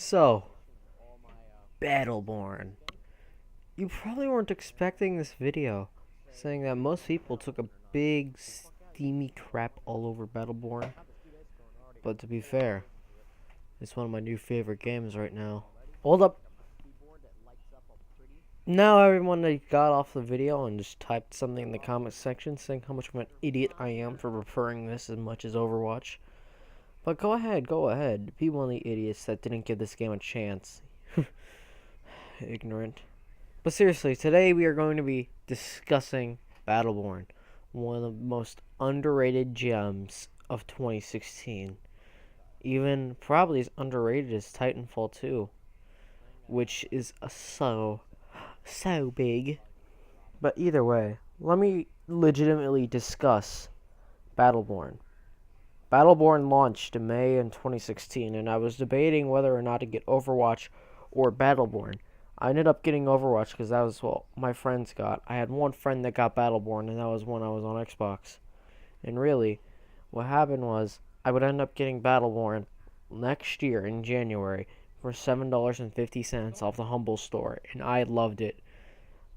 So, Battleborn. You probably weren't expecting this video, saying that most people took a big, steamy crap all over Battleborn. But to be fair, it's one of my new favorite games right now. Hold up. Now everyone that got off the video and just typed something in the comment section saying how much of an idiot I am for preferring this as much as Overwatch. But go ahead. Be one of the idiots that didn't give this game a chance. Ignorant. But seriously, today we are going to be discussing Battleborn, one of the most underrated gems of 2016. Even probably as underrated as Titanfall 2, which is so big. But either way, let me legitimately discuss Battleborn. Battleborn launched in May in 2016, and I was debating whether or not to get Overwatch or Battleborn. I ended up getting Overwatch because that was what my friends got. I had one friend that got Battleborn, and that was when I was on Xbox. And really, what happened was, I would end up getting Battleborn next year in January for $7.50 off the Humble store, and I loved it.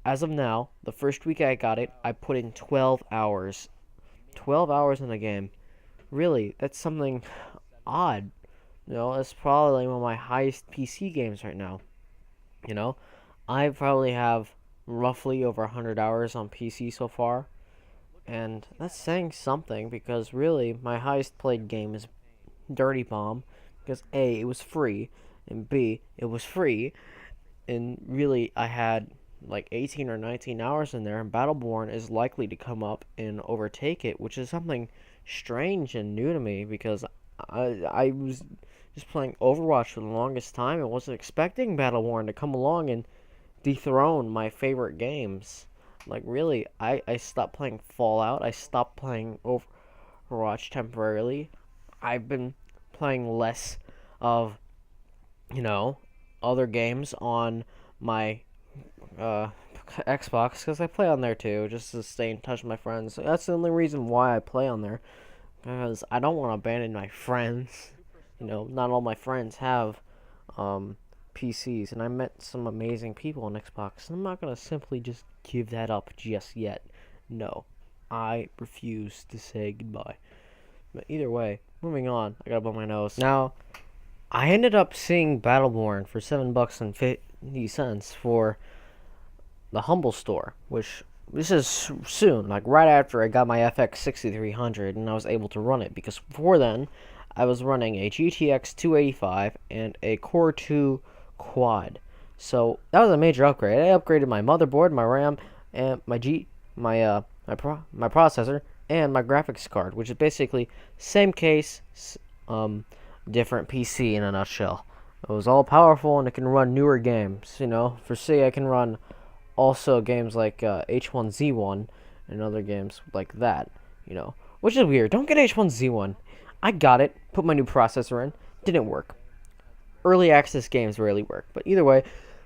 As of now, the first week I got it, I put in 12 hours. 12 hours in the game. Really, that's something odd. That's probably one of my highest PC games right now. I probably have roughly over 100 hours on PC so far. And that's saying something because really, my highest played game is Dirty Bomb. Because A, it was free, and B, it was free. And really, I had like 18 or 19 hours in there, and Battleborn is likely to come up and overtake it, which is something strange and new to me because I was just playing Overwatch for the longest time and wasn't expecting Battleborn to come along and dethrone my favorite games. Like, really, I stopped playing Fallout. I stopped playing Overwatch temporarily. I've been playing less of, other games on my Xbox because I play on there too, just to stay in touch with my friends. That's the only reason why I play on there, because I don't want to abandon my friends. Not all my friends have PCs, and I met some amazing people on Xbox, and I'm not going to simply just give that up just yet. No, I refuse to say goodbye. But either way, moving on, I gotta blow my nose. Now, I ended up seeing Battleborn for $7.50 for the Humble store, which this is soon, like right after I got my FX 6300 and I was able to run it, because before then I was running a GTX 285 and a Core 2 quad. So that was a major upgrade. I upgraded my motherboard, my RAM, and my processor and my graphics card, which is basically same case, different PC in a nutshell. It was all powerful and it can run newer games. For C, I can run also games like H1Z1 and other games like that, which is weird. Don't get H1Z1. I got it, put my new processor in, didn't work. Early access games rarely work, but either way,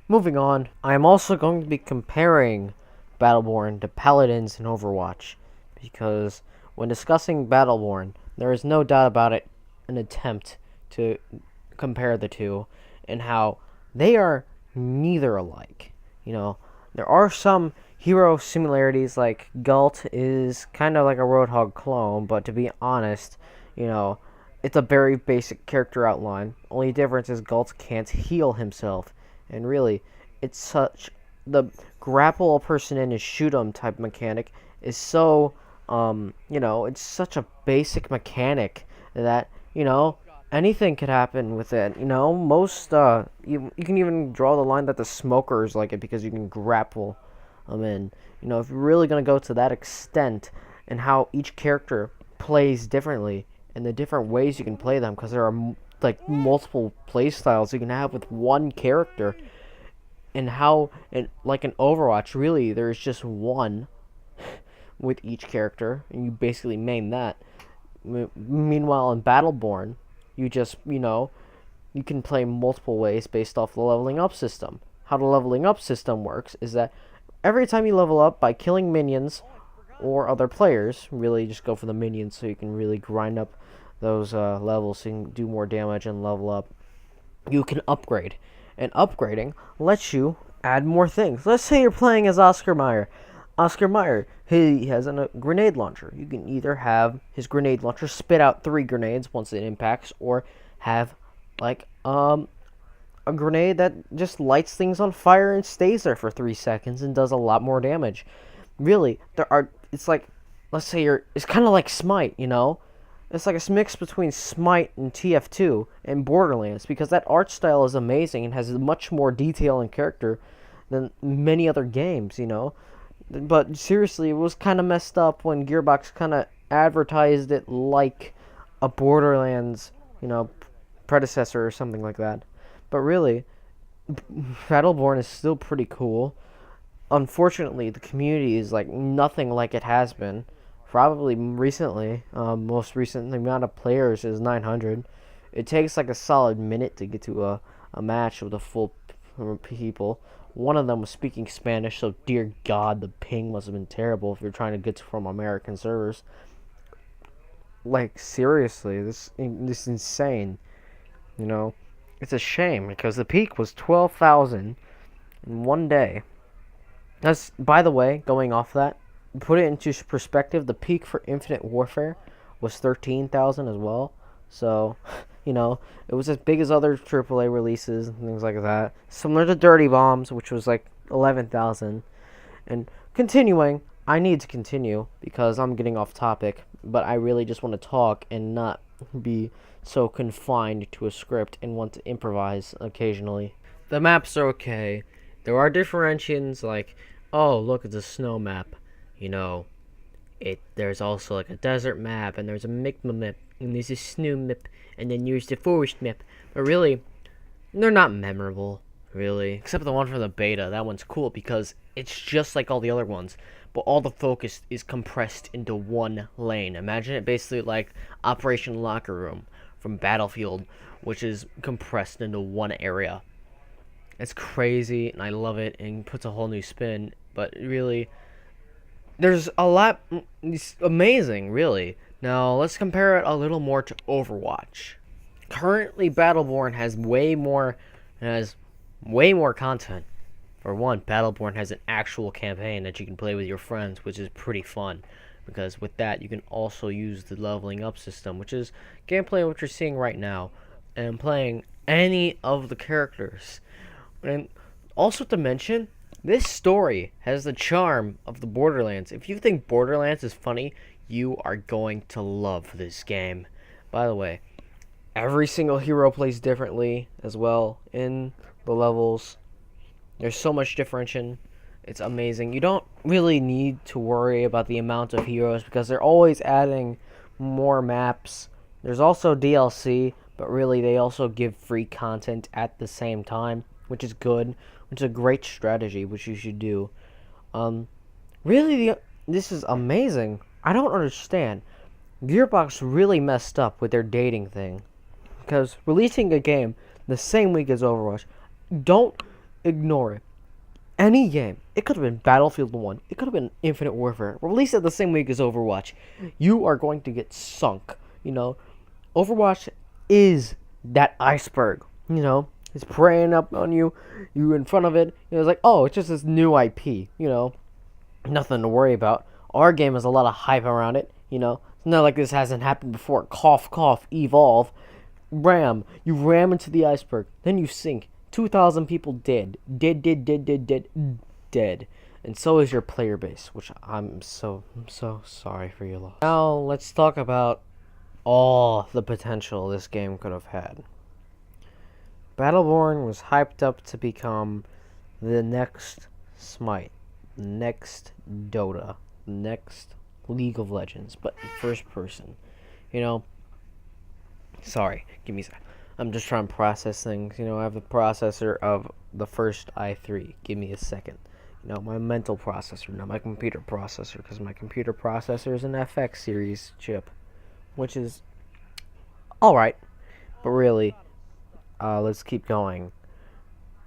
moving on, I am also going to be comparing Battleborn to Paladins in Overwatch, because when discussing Battleborn, there is no doubt about it an attempt to compare the two and how they are neither alike. There are some hero similarities, like Galt is kind of like a Roadhog clone, but to be honest, it's a very basic character outline. Only difference is Galt can't heal himself, and really, it's such the grapple a person in and shoot 'em type mechanic is so it's such a basic mechanic that anything could happen with it. Most you can even draw the line that the smokers like it because you can grapple them in. If you're really gonna go to that extent, and how each character plays differently and the different ways you can play them, because there are like multiple play styles you can have with one character, and how like in Overwatch, really there's just one with each character, and you basically main that. Meanwhile, in Battleborn, you just, you can play multiple ways based off the leveling up system. How the leveling up system works is that every time you level up by killing minions or other players, really just go for the minions so you can really grind up those levels so you can do more damage and level up. you can upgrade. And upgrading lets you add more things. Let's say you're playing as Oscar Mayer. Oscar Mayer, he has a grenade launcher. You can either have his grenade launcher spit out 3 grenades once it impacts, or have like a grenade that just lights things on fire and stays there for 3 seconds and does a lot more damage. Really, it's like, let's say it's kind of like Smite, you know? It's like a mix between Smite and TF2 and Borderlands, because that art style is amazing and has much more detail and character than many other games, you know? But seriously, it was kind of messed up when Gearbox kind of advertised it like a Borderlands, you know, predecessor or something like that. But really, Battleborn is still pretty cool. Unfortunately, the community is like nothing like it has been. Probably recently, most recent, the amount of players is 900. It takes like a solid minute to get to a match with a full people. One of them was speaking Spanish, so dear God, the ping must have been terrible if you're trying to get from American servers. Like seriously, this is insane. You know, it's a shame because the peak was 12,000 in one day. That's, by the way, going off that, put it into perspective, the peak for Infinite Warfare was 13,000 as well. So, you know, it was as big as other AAA releases and things like that. Similar to Dirty Bombs, which was like 11,000. And continuing, I need to continue because I'm getting off topic, but I really just want to talk and not be so confined to a script and want to improvise occasionally. The maps are okay. There are differentiations like, oh, look, it's a snow map. You know, there's also like a desert map, and there's a Migma map, and there's a snow map, and then there's the forest map. But really, they're not memorable, really. Except the one from the beta. That one's cool because it's just like all the other ones, but all the focus is compressed into one lane. Imagine it basically like Operation Locker Room from Battlefield, which is compressed into one area. It's crazy, and I love it, and puts a whole new spin. But really, there's a lot. It's amazing, really. Now let's compare it a little more to Overwatch. Currently, Battleborn has way more content. For one, Battleborn has an actual campaign that you can play with your friends, which is pretty fun. Because with that, you can also use the leveling up system, which is gameplay what you're seeing right now, and playing any of the characters. And also to mention, this story has the charm of the Borderlands. If you think Borderlands is funny, you are going to love this game. By the way, every single hero plays differently as well in the levels. There's so much differentiation. It's amazing. You don't really need to worry about the amount of heroes because they're always adding more maps. There's also DLC, but really they also give free content at the same time, which is good, which is a great strategy, which you should do. Really, this is amazing. I don't understand. Gearbox really messed up with their dating thing, because releasing a game the same week as Overwatch, don't ignore it. Any game, it could have been Battlefield 1, it could have been Infinite Warfare, released at the same week as Overwatch. You are going to get sunk, you know. Overwatch is that iceberg, you know. It's preying up on you, you in front of it, you know, it's like, oh, it's just this new IP, you know. Nothing to worry about. Our game has a lot of hype around it, you know. It's not like this hasn't happened before. Cough, cough, evolve. Ram. You ram into the iceberg, then you sink. 2,000 people dead. Dead. And so is your player base, which I'm so sorry for your loss. Now, let's talk about all the potential this game could have had. Battleborn was hyped up to become the next Smite, the next Dota, the next League of Legends, but in first person. You know, sorry, give me a second. I'm just trying to process things. You know, I have the processor of the first i3. Give me a second. You know, my mental processor, not my computer processor, because my computer processor is an FX series chip, which is alright. But really, let's keep going.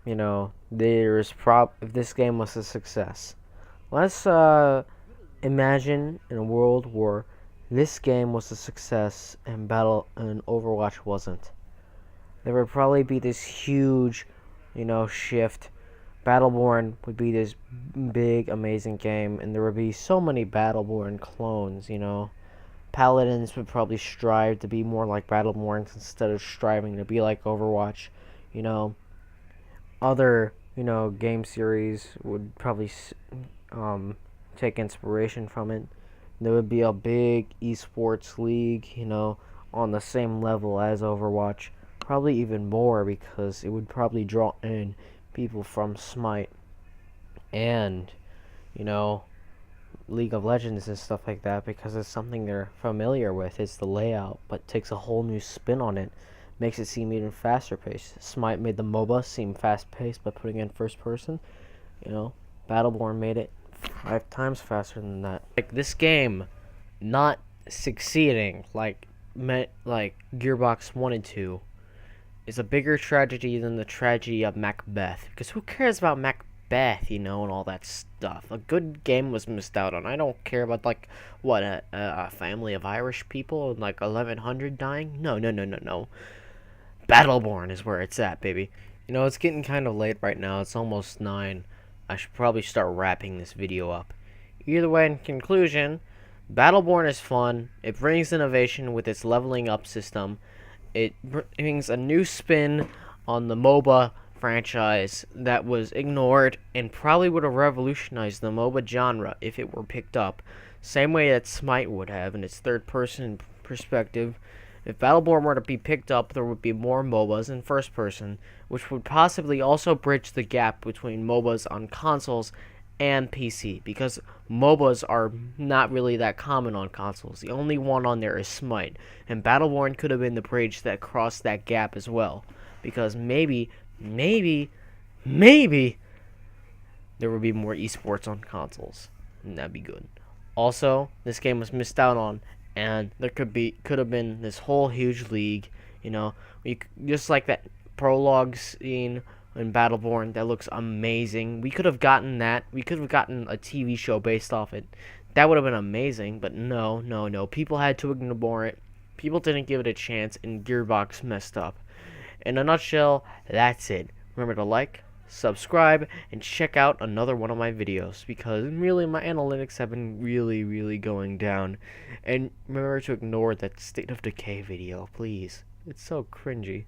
You know, if this game was a success, let's imagine in a world where this game was a success and Overwatch wasn't. there would probably be this huge, shift. Battleborn would be this big, amazing game, and there would be so many Battleborn clones. Paladins would probably strive to be more like Battleborn instead of striving to be like Overwatch. You know, other game series would probably take inspiration from it. There would be a big esports league, on the same level as Overwatch, probably even more because it would probably draw in people from Smite and you know League of Legends and stuff like that because it's something they're familiar with. It's the layout, but takes a whole new spin on it. Makes it seem even faster paced. Smite made the MOBA seem fast paced by putting in first person. You know, Battleborn made it 5 times faster than that. Like this game, not succeeding like Gearbox wanted to, is a bigger tragedy than the tragedy of Macbeth. Because who cares about Macbeth, and all that stuff? A good game was missed out on. I don't care about a family of Irish people and 1100 dying. No, no, no, no, no. Battleborn is where it's at, baby. It's getting kind of late right now. It's almost 9. I should probably start wrapping this video up. Either way, in conclusion, Battleborn is fun. It brings innovation with its leveling up system. It brings a new spin on the MOBA franchise that was ignored and probably would have revolutionized the MOBA genre if it were picked up. Same way that Smite would have in its third-person perspective. If Battleborn were to be picked up, there would be more MOBAs in first person, which would possibly also bridge the gap between MOBAs on consoles and PC, because MOBAs are not really that common on consoles. The only one on there is Smite, and Battleborn could have been the bridge that crossed that gap as well, because maybe there would be more esports on consoles, and that'd be good. Also, this game was missed out on, and there could have been this whole huge league, just like that prologue scene in Battleborn that looks amazing. We could have gotten that. We could have gotten a TV show based off it. That would have been amazing, but no, no, no. People had to ignore it. People didn't give it a chance, and Gearbox messed up. In a nutshell, that's it. Remember to like, subscribe, and check out another one of my videos, because really my analytics have been really, really going down. And remember to ignore that State of Decay video, please. It's so cringy.